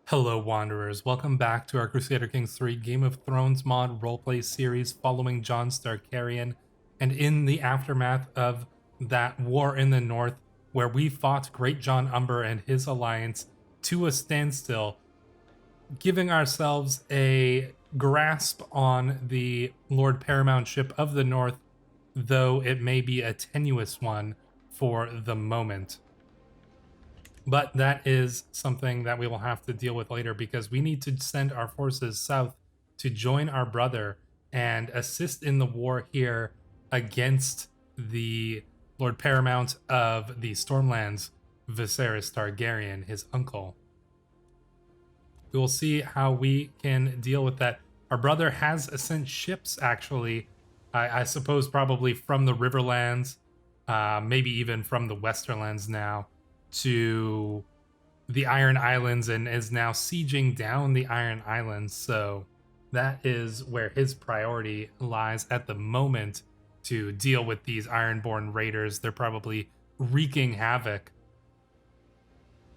Hello Wanderers, welcome back to our Crusader Kings 3 Game of Thrones mod roleplay series following Jon Targaryen, and in the aftermath of that war in the north where we fought Great John Umber and his alliance to a standstill, giving ourselves a grasp on the Lord Paramount ship of the north, though it may be a tenuous one for the moment. But that is something that we will have to deal with later because we need to send our forces south to join our brother and assist in the war here against the Lord Paramount of the Stormlands, Viserys Targaryen, his uncle. We will see how we can deal with that. Our brother has sent ships, actually, I suppose probably from the Riverlands, maybe even from the Westerlands now, to the Iron Islands and is now sieging down the Iron Islands. So that is where his priority lies at the moment, to deal with these Ironborn raiders. They're probably wreaking havoc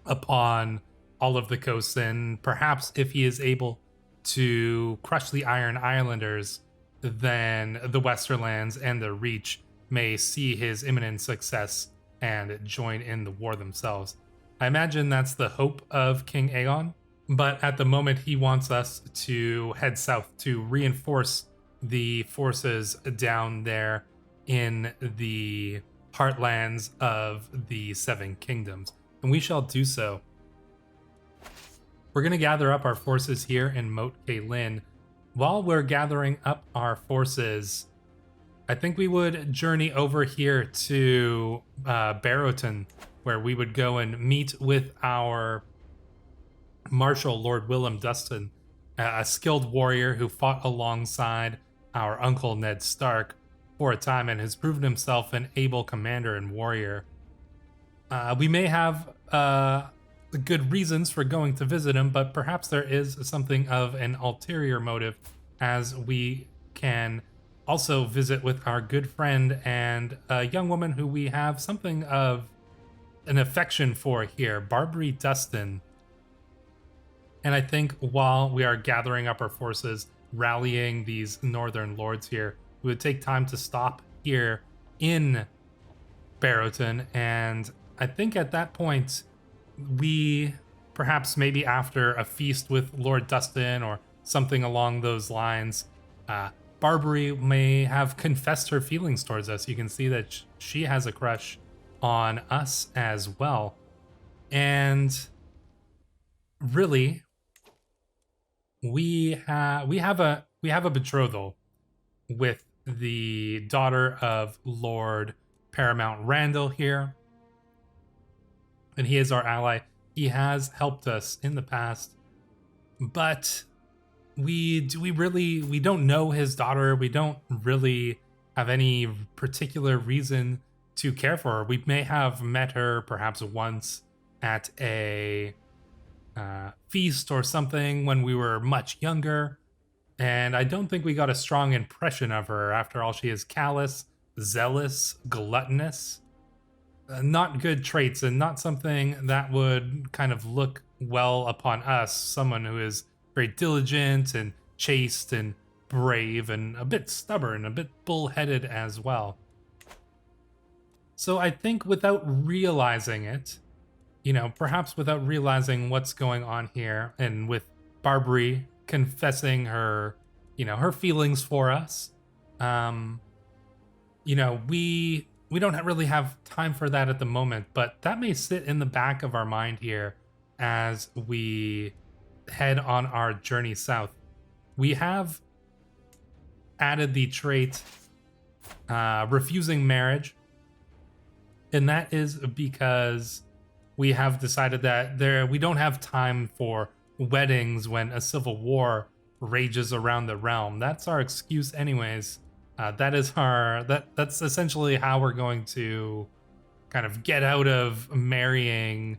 upon all of the coasts, and perhaps if he is able to crush the Iron Islanders, then the Westerlands and the Reach may see his imminent success and join in the war themselves. I imagine that's the hope of King Aegon, but at the moment he wants us to head south to reinforce the forces down there in the heartlands of the Seven Kingdoms, and we shall do so. We're going to gather up our forces here in Moat Cailin. While we're gathering up our forces, I think we would journey over here to Barrowton, where we would go and meet with our Marshal, Lord Willem Dustin, a skilled warrior who fought alongside our uncle Ned Stark for a time and has proven himself an able commander and warrior. We may have good reasons for going to visit him, but perhaps there is something of an ulterior motive, as we can also visit with our good friend and a young woman who we have something of an affection for here, Barbary Dustin. And I think while we are gathering up our forces, rallying these northern lords here, we would take time to stop here in Barrowton. And I think at that point, we perhaps maybe after a feast with Lord Dustin or something along those lines, Barbary may have confessed her feelings towards us. You can see that she has a crush on us as well. And really, we have a betrothal with the daughter of Lord Paramount Randall here, and he is our ally. He has helped us in the past, but we don't know his daughter. We don't really have any particular reason to care for her. We may have met her perhaps once at a feast or something when we were much younger, and I don't think we got a strong impression of her. After all, she is callous, zealous, gluttonous. Not good traits, and not something that would kind of look well upon us, someone who is very diligent and chaste and brave and a bit stubborn, a bit bullheaded as well. So I think without realizing it, perhaps without realizing what's going on here, and with Barbary confessing her, her feelings for us, we don't really have time for that at the moment, but that may sit in the back of our mind here as we head on our journey south. We have added the trait refusing marriage, and that is because we have decided that we don't have time for weddings when a civil war rages around the realm. That's our excuse anyways. That's essentially how we're going to kind of get out of marrying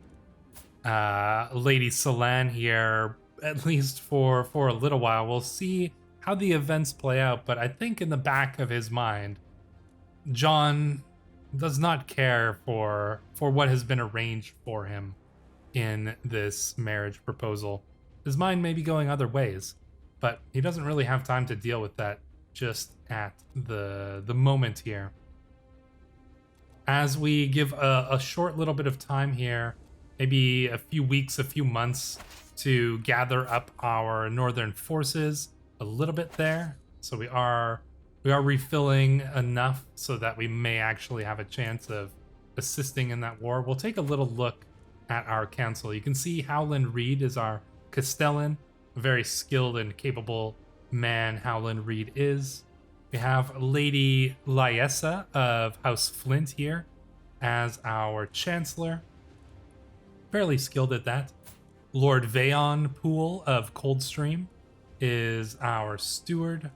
Lady Solan here, at least for a little while. We'll see how the events play out, but I think in the back of his mind, Jon does not care for what has been arranged for him in this marriage proposal. his mind may be going other ways, but he doesn't really have time to deal with that just at the moment here. As we give a short little bit of time here, maybe a few weeks, a few months, to gather up our northern forces a little bit there. So we are refilling enough so that we may actually have a chance of assisting in that war. We'll take a little look at our council. You can see Howland Reed is our Castellan, a very skilled and capable man Howland Reed is. We have Lady Lyessa of House Flint here as our Chancellor. Fairly skilled at that. Lord Vaon Poole of Coldstream is our Steward.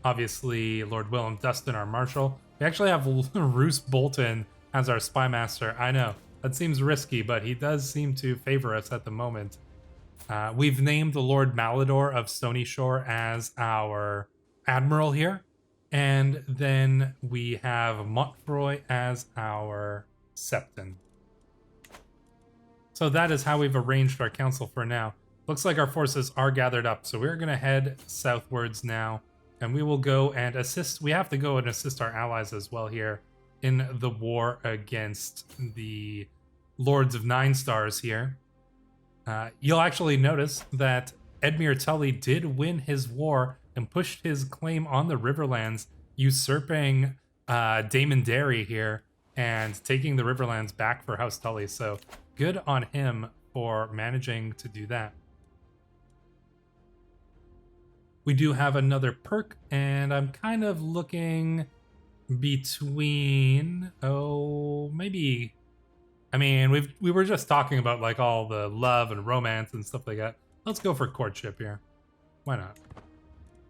Obviously, Lord Willem Dustin, our Marshal. We actually have Roose Bolton as our Spymaster. I know, that seems risky, but he does seem to favor us at the moment. We've named the Lord Malador of Stony Shore as our Admiral here. And then we have Montfroy as our Septon. So that is how we've arranged our council for now. Looks like our forces are gathered up, so we're going to head southwards now. And we will go and assist. We have to go and assist our allies as well here in the war against the Lords of Nine Stars here. You'll actually notice that Edmure Tully did win his war and pushed his claim on the Riverlands, usurping Daemon Derry here and taking the Riverlands back for House Tully. So good on him for managing to do that. We do have another perk, and I'm kind of looking between, maybe, I mean, we were just talking about like all the love and romance and stuff like that. Let's go for courtship here. Why not?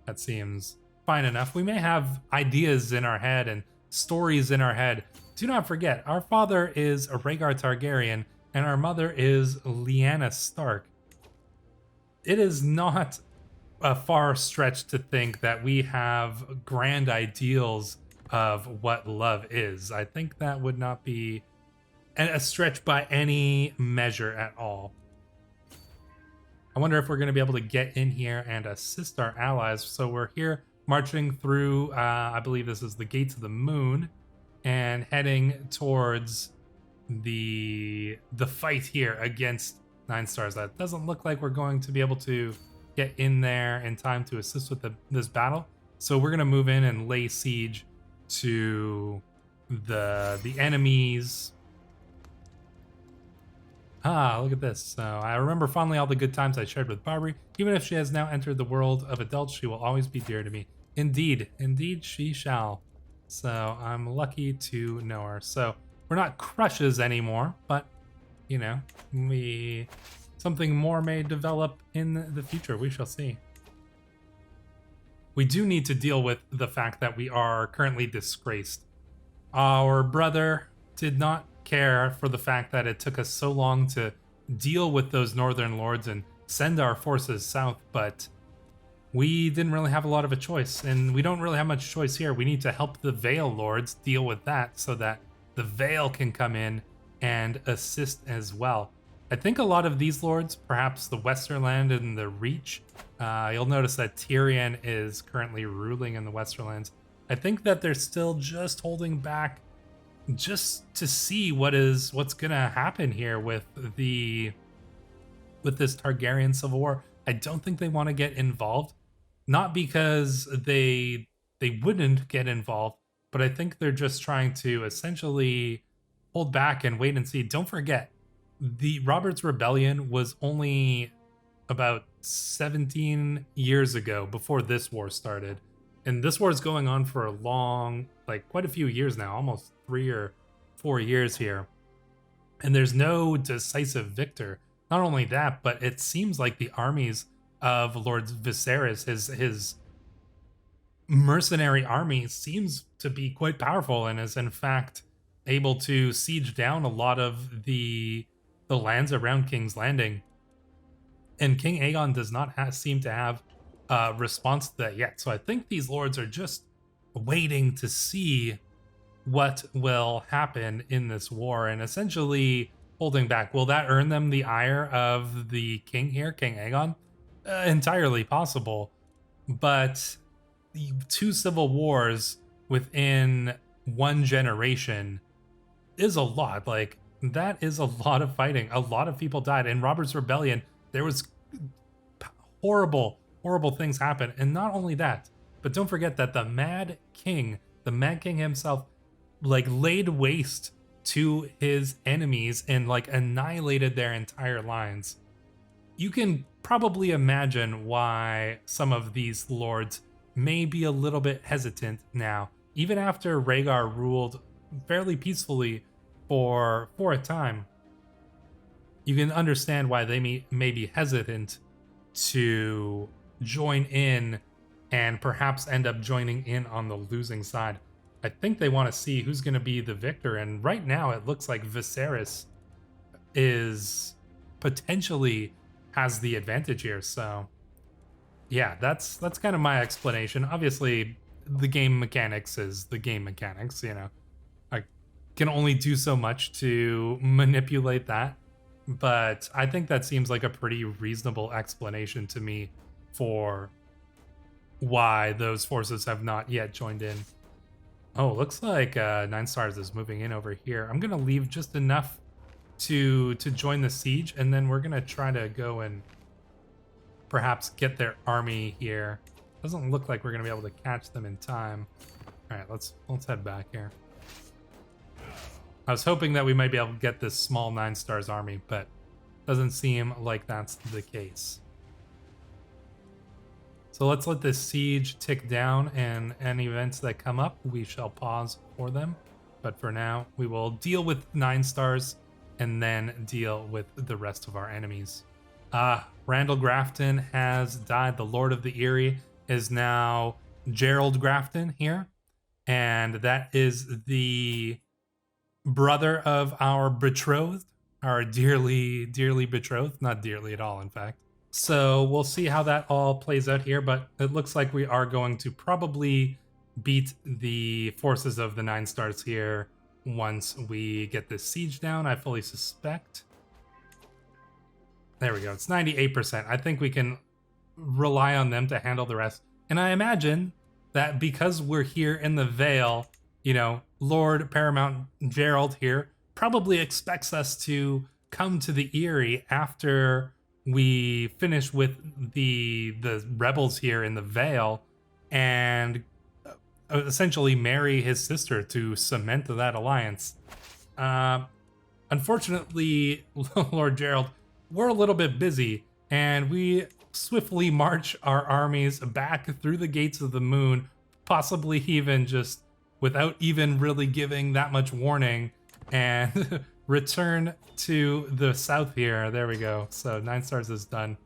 That seems fine enough. We may have ideas in our head and stories in our head. Do not forget, our father is Rhaegar Targaryen, and our mother is Lyanna Stark. It is not a far stretch to think that we have grand ideals of what love is. I think that would not be a stretch by any measure at all. I wonder if we're going to be able to get in here and assist our allies. So we're here marching through, I believe this is the Gates of the Moon, and heading towards the fight here against Nine Stars. That doesn't look like we're going to be able to get in there in time to assist with this battle. So we're going to move in and lay siege to the enemies. Look at this. So I remember fondly all the good times I shared with Barbary. Even if she has now entered the world of adults, she will always be dear to me. Indeed, indeed she shall. So I'm lucky to know her. So we're not crushes anymore, but you know, something more may develop in the future. We shall see. We do need to deal with the fact that we are currently disgraced. Our brother did not care for the fact that it took us so long to deal with those northern lords and send our forces south, but we didn't really have a lot of a choice, and we don't really have much choice here. We need to help the Vale lords deal with that so that the Vale can come in and assist as well. I think a lot of these lords, perhaps the Westerland and the Reach, you'll notice that Tyrion is currently ruling in the Westerlands. I think that they're still just holding back just to see what's gonna happen here with this Targaryen civil war. I don't think they want to get involved, not because they wouldn't get involved, but I think they're just trying to essentially hold back and wait and see. Don't forget, the Robert's Rebellion was only about 17 years ago before this war started. And this war is going on for a long, like quite a few years now, almost 3 or 4 years here. And there's no decisive victor. Not only that, but it seems like the armies of Lord Viserys, his mercenary army, seems to be quite powerful and is in fact able to siege down a lot of the lands around King's Landing. And King Aegon does not seem to have a response to that yet. So I think these lords are just waiting to see what will happen in this war. And essentially, holding back. Will that earn them the ire of the king here, King Aegon? Entirely possible. But 2 civil wars within 1 generation is a lot. Like, that is a lot of fighting. A lot of people died. In Robert's Rebellion, there was horrible, horrible things happen. And not only that, but don't forget that the Mad King himself, like, laid waste to his enemies and, like, annihilated their entire lines. You can probably imagine why some of these lords may be a little bit hesitant now, even after Rhaegar ruled fairly peacefully for a time. You can understand why they may be hesitant to join in and perhaps end up joining in on the losing side. I think they want to see who's going to be the victor, and right now it looks like Viserys is potentially has the advantage here. So yeah, that's kind of my explanation. Obviously, the game mechanics is the game mechanics, you know. I can only do so much to manipulate that, but I think that seems like a pretty reasonable explanation to me for why those forces have not yet joined in. Oh, looks like 9 Stars is moving in over here. I'm gonna leave just enough to join the siege, and then we're gonna try to go and perhaps get their army here. Doesn't look like we're gonna be able to catch them in time. All right, let's head back here. I was hoping that we might be able to get this small 9 Stars army, but doesn't seem like that's the case. So let's let this siege tick down, and any events that come up, we shall pause for them. But for now, we will deal with 9 Stars and then deal with the rest of our enemies. Randall Grafton has died. The Lord of the Eyrie is now Gerald Grafton here, and that is the brother of our betrothed, our dearly, dearly betrothed. Not dearly at all, in fact. So we'll see how that all plays out here, but it looks like we are going to probably beat the forces of the 9 Stars here once we get this siege down, I fully suspect. There we go. It's 98%. I think we can rely on them to handle the rest. And I imagine that because we're here in the Vale, you know, Lord Paramount Gerald here probably expects us to come to the Eyrie after we finish with the rebels here in the Vale and essentially marry his sister to cement that alliance. Unfortunately, Lord Gerald, we're a little bit busy, and we swiftly march our armies back through the gates of the moon, possibly even just without even really giving that much warning, and return to the south here. There we go. So 9 Stars is done.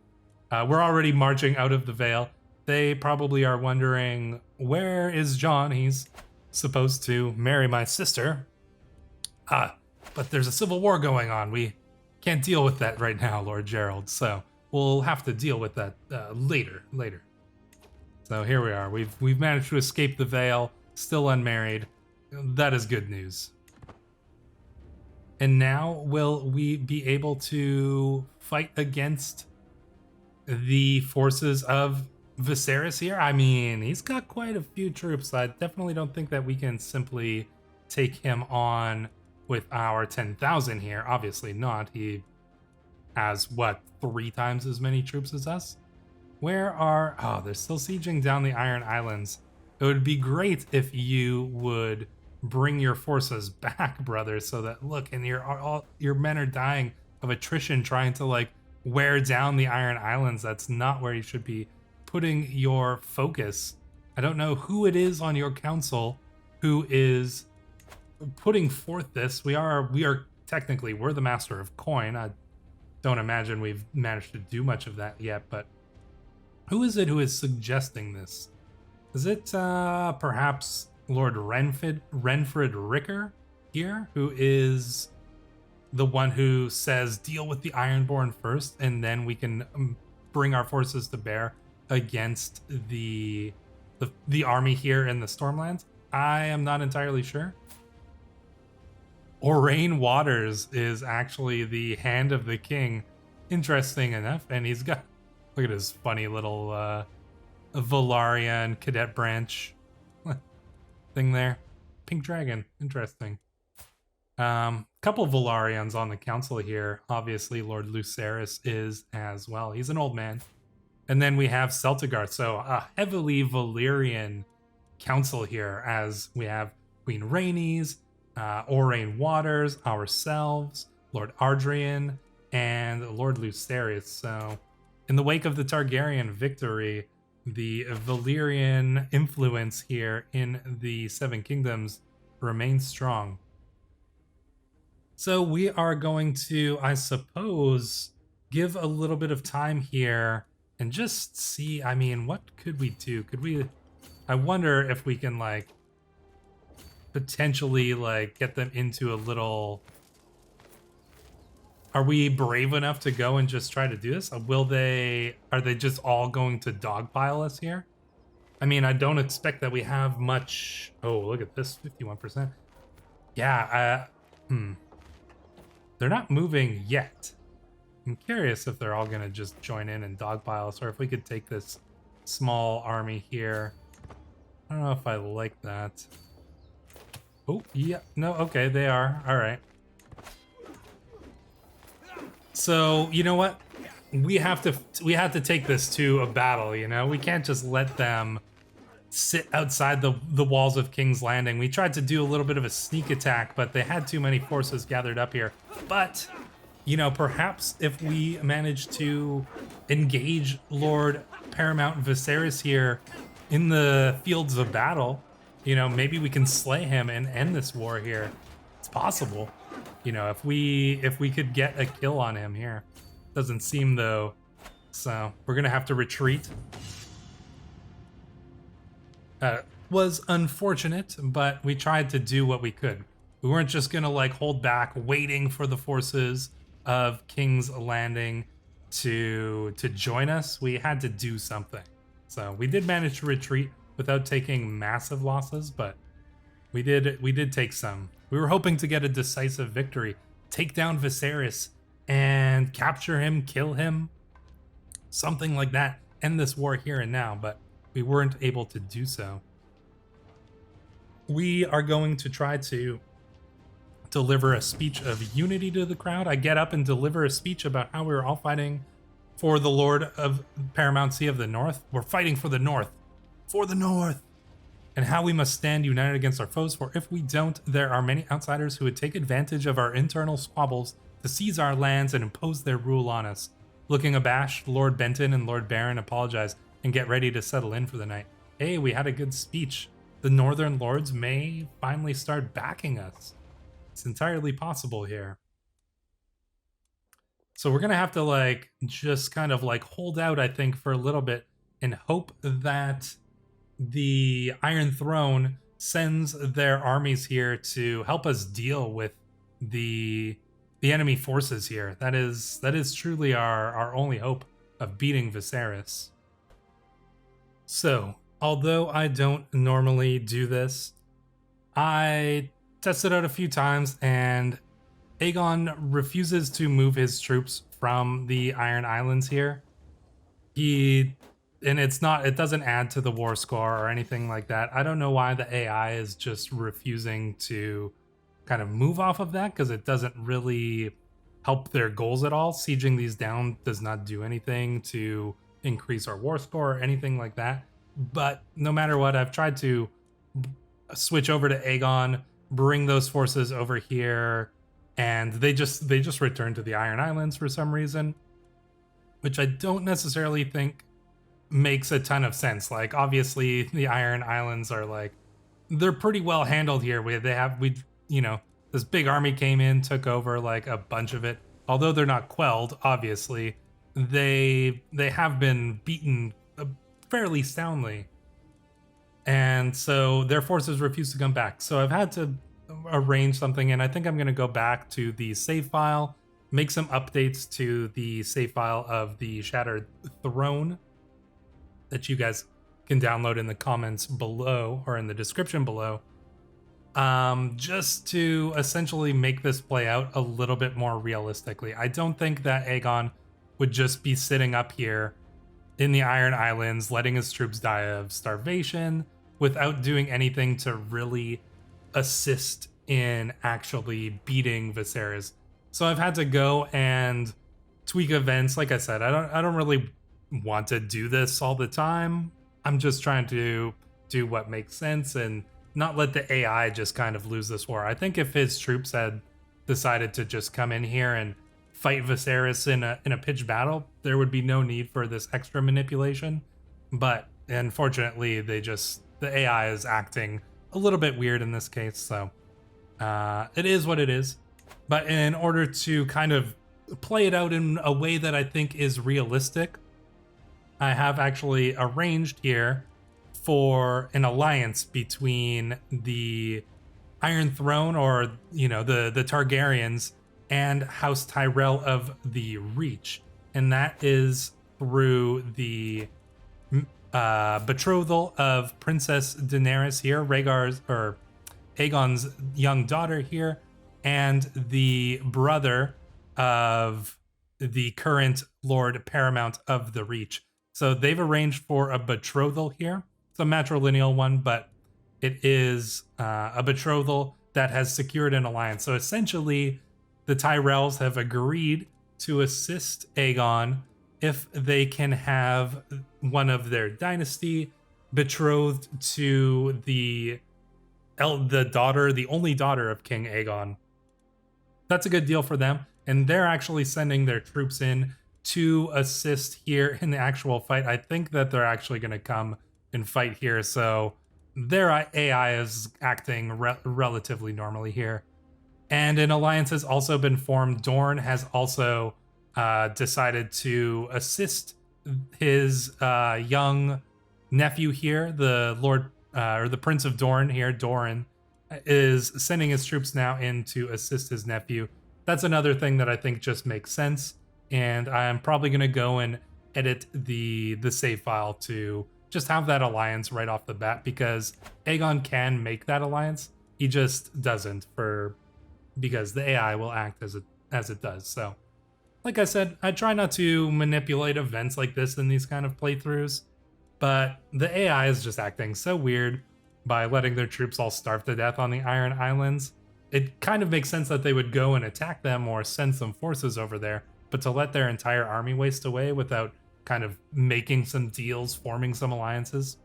We're already marching out of the Vale. They probably are wondering, where is Jon? He's supposed to marry my sister. But there's a civil war going on. We can't deal with that right now, Lord Gerald. So we'll have to deal with that later. So here we are. We've managed to escape the Vale, still unmarried. That is good news. And now will we be able to fight against the forces of Viserys here? I mean, he's got quite a few troops. I definitely don't think that we can simply take him on with our 10,000 here. Obviously not. He has, what, 3 times as many troops as us? Where are... Oh, they're still sieging down the Iron Islands. It would be great if you would bring your forces back, brother, so that, look, and your men are dying of attrition trying to, like, wear down the Iron Islands. That's not where you should be putting your focus. I don't know who it is on your council who is putting forth this. We are technically, we're the master of coin. I don't imagine we've managed to do much of that yet, but who is it who is suggesting this? Is it perhaps Lord Renfred Ricker here, who is the one who says deal with the Ironborn first, and then we can bring our forces to bear against the army here in the Stormlands? I am not entirely sure. Orain Waters is actually the hand of the king. Interesting enough. And he's got, look at his funny little Valarian cadet branch thing there. Pink dragon. Interesting. Couple Valarians on the council here. Obviously, Lord Lucerys is as well. He's an old man. And then we have Celtigar. So a heavily Valyrian council here, as we have Queen Rhaenys, Orain Waters, ourselves, Lord Ardrian, and Lord Lucerys. So in the wake of the Targaryen victory, the Valyrian influence here in the Seven Kingdoms remains strong. So we are going to, I suppose, give a little bit of time here and just see, I mean, what could we do? Could we, I wonder if we can like potentially like get them into a little, are we brave enough to go and just try to do this? Are they just all going to dogpile us here? I mean, I don't expect that we have much. Oh, look at this, 51%. Yeah, they're not moving yet. I'm curious if they're all going to just join in and dogpile us, or if we could take this small army here. I don't know if I like that. Oh, yeah. No, okay, they are. All right. So, you know what? We have to take this to a battle, you know? We can't just let them sit outside the walls of King's Landing. We tried to do a little bit of a sneak attack, but they had too many forces gathered up here. But, you know, perhaps if we manage to engage Lord Paramount Viserys here in the fields of battle, you know, maybe we can slay him and end this war here. It's possible. You know, if we could get a kill on him here. Doesn't seem though. So we're gonna have to retreat. Was unfortunate, but we tried to do what we could. We weren't just gonna like hold back, waiting for the forces of King's Landing to join us. We had to do something. So we did manage to retreat without taking massive losses, but we did take some. We were hoping to get a decisive victory, take down Viserys and capture him, kill him, something like that, end this war here and now, but we weren't able to do so. We are going to try to deliver a speech of unity to the crowd. I get up and deliver a speech about how we were all fighting for the Lord of Paramountcy of the North. We're fighting for the North. For the North! And how we must stand united against our foes, for if we don't, there are many outsiders who would take advantage of our internal squabbles to seize our lands and impose their rule on us. Looking abashed, Lord Benton and Lord Baron apologize and get ready to settle in for the night. Hey, we had a good speech. The Northern Lords may finally start backing us. It's entirely possible here. So we're gonna have to like just kind of like hold out, I think, for a little bit and hope that the Iron Throne sends their armies here to help us deal with the enemy forces here. That is truly our only hope of beating Viserys. So, although I don't normally do this, I tested out a few times and Aegon refuses to move his troops from the Iron Islands here. And it doesn't add to the war score or anything like that. I don't know why the AI is just refusing to kind of move off of that, because it doesn't really help their goals at all. Sieging these down does not do anything to increase our war score or anything like that. But no matter what, I've tried to switch over to Aegon, bring those forces over here, and they just return to the Iron Islands for some reason, which I don't necessarily think makes a ton of sense. Like, obviously the Iron Islands are like, they're pretty well handled here. This big army came in, took over like a bunch of it. Although they're not quelled, obviously, they have been beaten fairly soundly. And so their forces refuse to come back. So I've had to arrange something, and I think I'm going to go back to the save file, make some updates to the save file of the Shattered Throne that you guys can download in the comments below or in the description below. just to essentially make this play out a little bit more realistically. I don't think that Aegon would just be sitting up here in the Iron Islands, letting his troops die of starvation without doing anything to really assist in actually beating Viserys. So I've had to go and tweak events. Like I said, I don't really want to do this all the time. I'm just trying to do what makes sense and not let the AI just kind of lose this war. I think if his troops had decided to just come in here and fight Viserys in a pitched battle, there would be no need for this extra manipulation. But unfortunately, the AI is acting a little bit weird in this case. So it is what it is. But in order to kind of play it out in a way that I think is realistic, I have actually arranged here for an alliance between the Iron Throne, or the Targaryens, and House Tyrell of the Reach, and that is through the betrothal of Princess Daenerys here, Aegon's young daughter here, and the brother of the current Lord Paramount of the Reach. So they've arranged for a betrothal here. It's a matrilineal one, but it is a betrothal that has secured an alliance. So essentially, the Tyrells have agreed to assist Aegon if they can have one of their dynasty betrothed to the only daughter of King Aegon. That's a good deal for them, and they're actually sending their troops in to assist here in the actual fight. I think that they're actually going to come and fight here, so their AI is acting relatively normally here. And an alliance has also been formed. Dorne has also decided to assist his young nephew here, the Lord or the Prince of Dorne here. Doran is sending his troops now in to assist his nephew. That's another thing that I think just makes sense. And I'm probably going to go and edit the save file to just have that alliance right off the bat, because Aegon can make that alliance. He just doesn't, because the AI will act as it does. So, like I said, I try not to manipulate events like this in these kind of playthroughs, but the AI is just acting so weird by letting their troops all starve to death on the Iron Islands. It kind of makes sense that they would go and attack them or send some forces over there, but to let their entire army waste away without kind of making some deals, forming some alliances.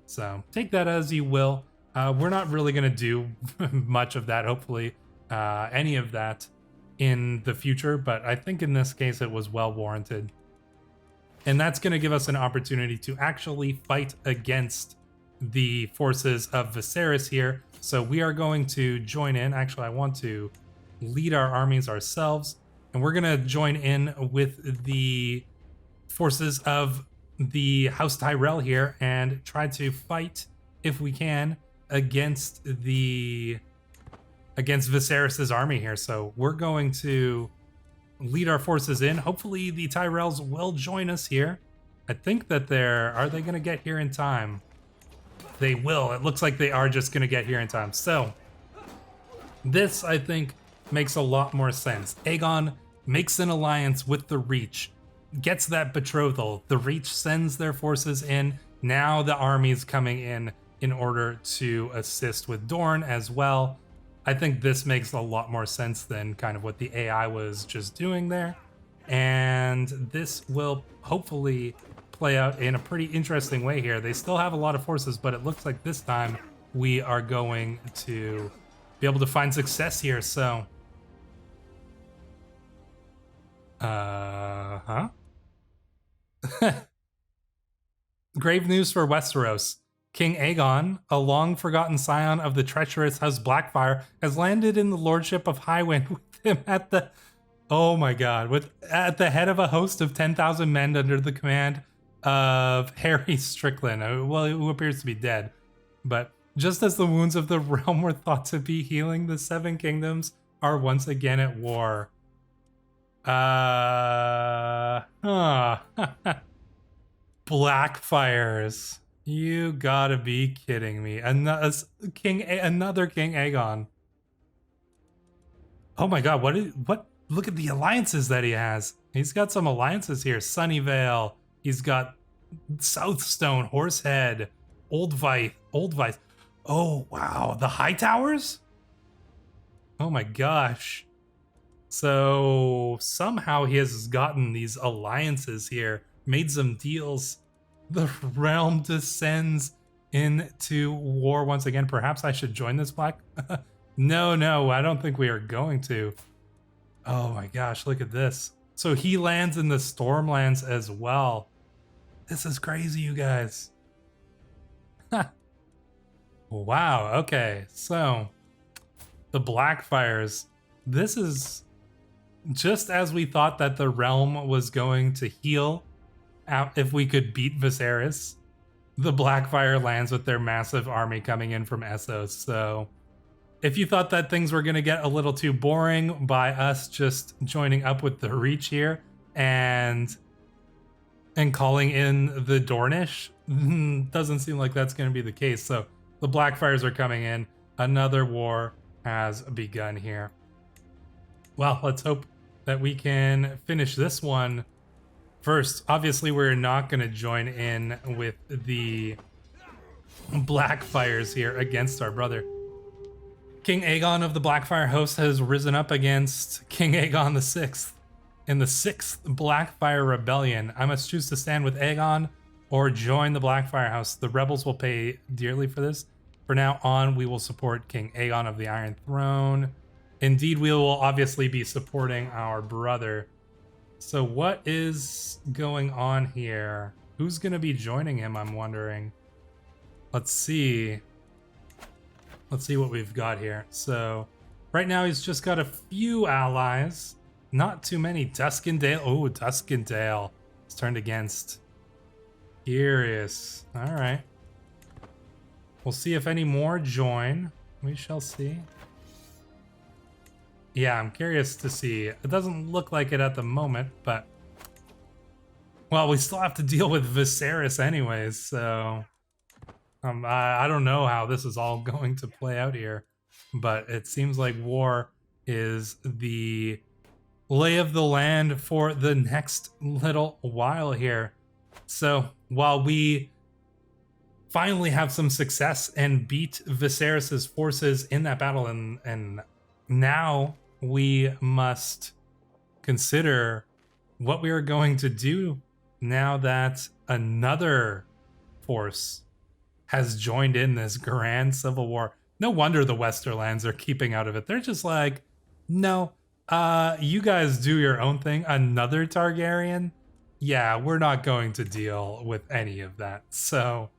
So take that as you will. We're not really going to do much of that, hopefully, any of that in the future, but I think in this case it was well warranted. And that's going to give us an opportunity to actually fight against the forces of Viserys here. So we are going to join in. Actually, I want to lead our armies ourselves, and we're going to join in with the forces of the House Tyrell here and try to fight, if we can, against Viserys's army here. So we're going to lead our forces in. Hopefully the Tyrells will join us here. I think that are they going to get here in time? They will. It looks like they are just going to get here in time. So this, I think, makes a lot more sense. Aegon makes an alliance with the Reach, gets that betrothal. The Reach sends their forces in. Now the army's coming in order to assist with Dorne as well. I think this makes a lot more sense than kind of what the AI was just doing there. And this will hopefully play out in a pretty interesting way here. They still have a lot of forces, but it looks like this time we are going to be able to find success here. So, grave news for Westeros. King Aegon, a long-forgotten scion of the treacherous House Blackfyre, has landed in the lordship of Highwind with him at the... Oh my god. At the head of a host of 10,000 men under the command of Harry Strickland, who appears to be dead. But just as the wounds of the realm were thought to be healing, the Seven Kingdoms are once again at war. Blackfires. You gotta be kidding me. Another King Aegon. Oh my god, what? Look at the alliances that he has. He's got some alliances here. Sunnyvale. He's got Southstone, Horsehead, Old Vice. Oh wow, the High Towers? Oh my gosh. So somehow he has gotten these alliances here, made some deals. The realm descends into war once again. Perhaps I should join this black. No, I don't think we are going to. Oh my gosh, look at this. So he lands in the Stormlands as well. This is crazy, you guys. Wow, okay. So the Blackfires. This is just as we thought that the realm was going to heal out if we could beat Viserys. The Blackfire lands with their massive army coming in from Essos. So if you thought that things were going to get a little too boring by us just joining up with the Reach here and calling in the Dornish, doesn't seem like that's going to be the case. So the Blackfires are coming in. Another war has begun here. Well, let's hope that we can finish this one first. Obviously, we're not going to join in with the Blackfires here against our brother. King Aegon of the Blackfire host has risen up against King Aegon VI in the 6th Blackfire Rebellion. I must choose to stand with Aegon or join the Blackfire house. The rebels will pay dearly for this. For now on, we will support King Aegon of the Iron Throne. Indeed, we will obviously be supporting our brother. So what is going on here? Who's going to be joining him, I'm wondering. Let's see. Let's see what we've got here. So right now he's just got a few allies. Not too many. Duskendale. Oh, Duskendale. It's turned against. Curious. All right. We'll see if any more join. We shall see. Yeah, I'm curious to see. It doesn't look like it at the moment, but... Well, we still have to deal with Viserys anyways, so... I don't know how this is all going to play out here, but it seems like war is the lay of the land for the next little while here. So while we finally have some success and beat Viserys's forces in that battle, and now we must consider what we are going to do now that another force has joined in this grand civil war. No wonder the Westerlands are keeping out of it. They're just like, no, you guys do your own thing. Another Targaryen? Yeah, we're not going to deal with any of that. So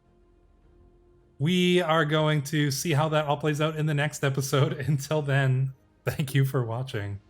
we are going to see how that all plays out in the next episode. Until then, thank you for watching.